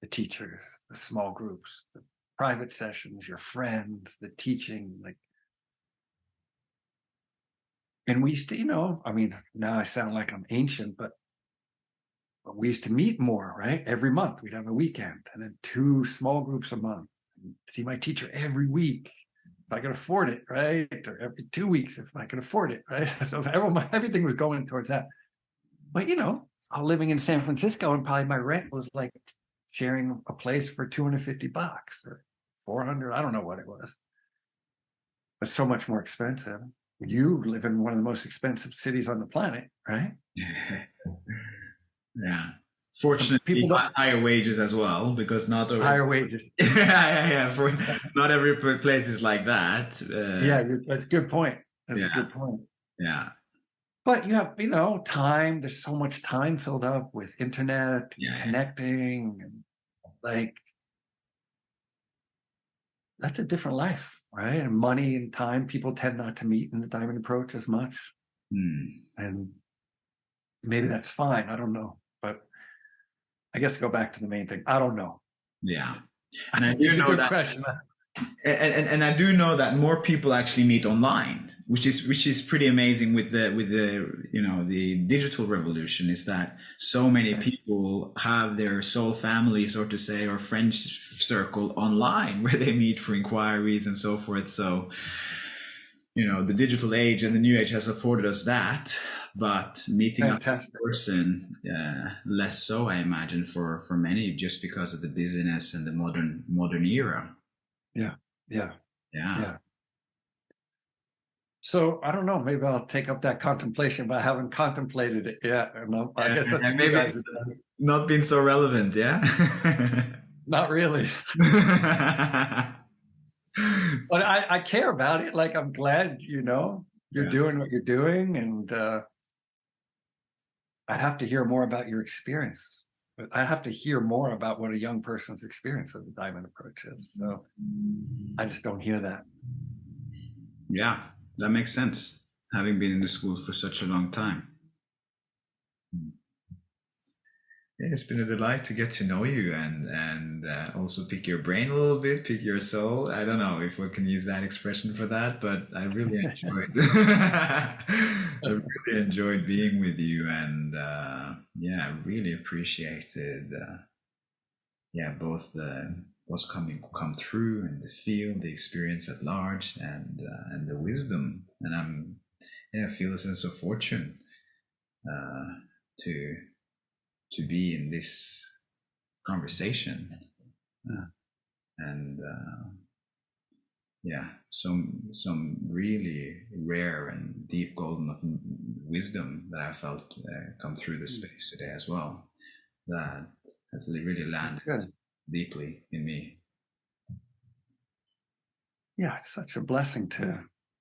The teachers, the small groups, the private sessions, your friends, the teaching, like. And we used to, you know, I mean, now I sound like I'm ancient, but we used to meet more, right? Every month we'd have a weekend and then 2 small groups a month. See my teacher every week if I could afford it, right? Or every 2 weeks if I could afford it, right? So everything was going towards that. But, you know, I was living in San Francisco and probably my rent was like sharing a place for $250 or 400. I don't know what it was. But so much more expensive. You live in one of the most expensive cities on the planet, right? Yeah. Fortunately, higher wages as well, because not every, higher wages. For not every place is like that. That's a good point. That's a good point. Yeah. But you have, you know, time. There's so much time filled up with internet, connecting, and like that's a different life, right? And money and time, people tend not to meet in the diamond approach as much. And maybe that's fine. I don't know. But I guess to go back to the main thing, I don't know. Yeah. And I do know that question. And I do know that more people actually meet online, which is pretty amazing with the you know, the digital revolution, is that so many people have their soul family, so to say, or friend circle online where they meet for inquiries and so forth. So, you know, the digital age and the new age has afforded us that, but meeting up in person, less so, I imagine, for many, just because of the busyness and the modern era. Yeah. So I don't know. Maybe I'll take up that contemplation, but I haven't contemplated it yet. I guess that's what you Maybe guys have done. not been so relevant, yeah? Not really, but I care about it. Like I'm glad you're Yeah. doing what you're doing, and I have to hear more about your experience. But I have to hear more about what a young person's experience of the diamond approach is. So I just don't hear that. Yeah, that makes sense. Having been in the school for such a long time. Yeah, it's been a delight to get to know you and also pick your brain a little bit, pick your soul. I don't know if we can use that expression for that, but I really enjoyed. I really enjoyed being with you, and yeah, I really appreciated yeah both the what's come through and the feel, the experience at large, and the wisdom. And I feel a sense of fortune uh, to be in this conversation and yeah, some really rare and deep golden of wisdom that I felt come through this space today as well, that has really landed Good. deeply in me. Yeah, it's such a blessing to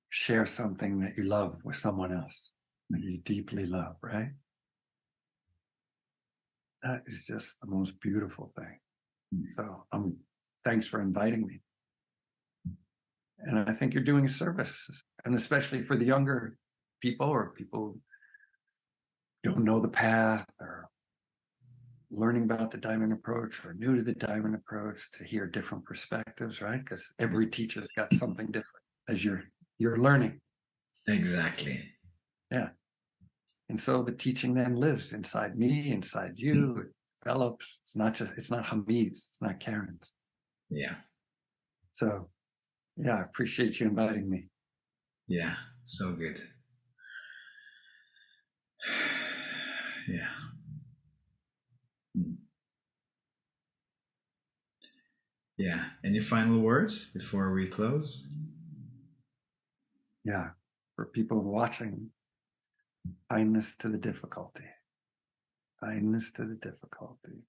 share something that you love with someone else that you deeply love, right? That is just the most beautiful thing. So thanks for inviting me. And I think you're doing a service, and especially for the younger people or people who don't know the path or learning about the diamond approach or new to the diamond approach, to hear different perspectives, right? Because every teacher's got something different as you're learning. Exactly. Yeah. And so the teaching then lives inside me, inside you. It develops. It's not Hamid's, it's not Karen's. Yeah. So yeah, I appreciate you inviting me. Yeah. So good. Yeah. Yeah. Any final words before we close? Yeah. For people watching, kindness to the difficulty, kindness to the difficulty,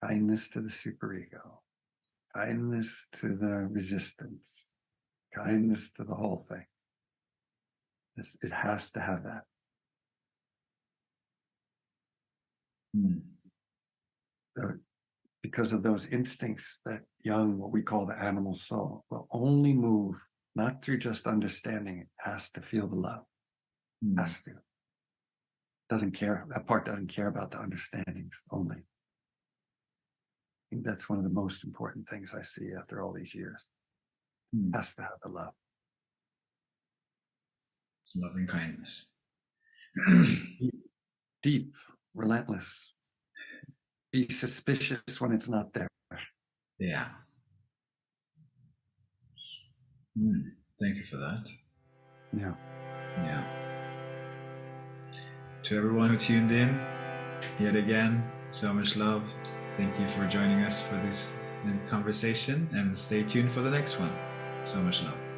kindness to the superego, kindness to the resistance, kindness to the whole thing. It has to have that. So, because of those instincts, that young, what we call the animal soul, will only move not through just understanding. It has to feel the love. Has to. Doesn't care. That part doesn't care about the understandings only. I think that's one of the most important things I see after all these years. Has to have the love. Loving kindness. Deep, relentless. Be suspicious when it's not there. Yeah. Thank you for that. Yeah. Yeah. To everyone who tuned in, yet again, so much love. Thank you for joining us for this conversation, and stay tuned for the next one. So much love.